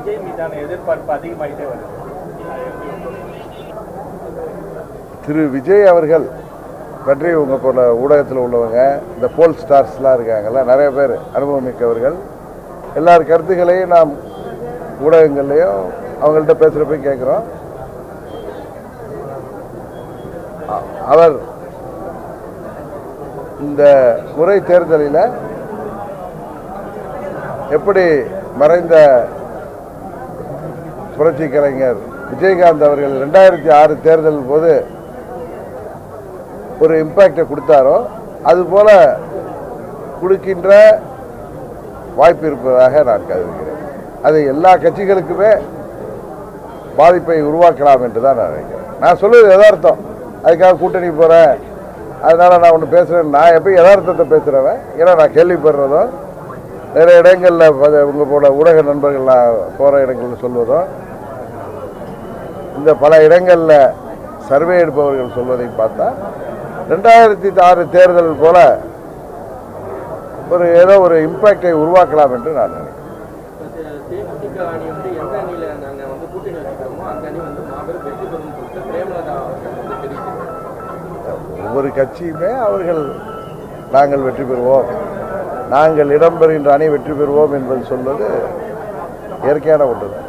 விஜய் மீதான எதிர்பார்ப்பு அதிகமாகிட்டே வருது. திரு விஜய் அவர்கள் பற்றி உங்கள் போல ஊடகத்தில் உள்ளவங்க, இந்த போல் ஸ்டார்ஸ்லாம் இருக்காங்கல்ல, நிறைய பேர் அனுபவம் மிக்கவர்கள், எல்லார் கருத்துக்களையும் நாம் ஊடகங்கள்லையும் அவங்கள்ட்ட பேசுகிறப்ப கேட்குறோம். அவர் இந்த முறை தேர்தலில் எப்படி மறைந்த புரட்சி கலைஞர் விஜயகாந்த் அவர்கள் 2006 தேர்தல் போது ஒரு இம்பாக்டை கொடுத்தாரோ அதுபோல கொடுக்கின்ற வாய்ப்பு இருப்பதாக நான் கருதுகிறேன். அது எல்லா கட்சிகளுக்குமே பாதிப்பை உருவாக்கலாம் என்று தான் நான் நினைக்கிறேன். நான் சொல்லுவது யதார்த்தம். அதுக்காக கூட்டணி போகிறேன், அதனால் நான் ஒன்று பேசுகிறேன். நான் எப்போ யதார்த்தத்தை பேசுகிறவன். ஏன்னா நான் கேள்விப்படுறதும் நிறைய இடங்களில் உங்கள் போல ஊடக நண்பர்கள் நான் போகிற இடங்களில் சொல்வதும், இந்த பல இடங்களில் சர்வே எடுப்பவர்கள் சொல்வதை பார்த்தா 2006 தேர்தல் போல ஏதோ ஒரு இம்பாக்டை உருவாக்கலாம் என்று நான் நினைக்கிறேன். ஒவ்வொரு கட்சியுமே அவர்கள் நாங்கள் வெற்றி பெறுவோம், நாங்கள் இடம்பெறுகின்ற அணி வெற்றி பெறுவோம் என்பது சொல்வது இயற்கையான ஒன்றுதான்.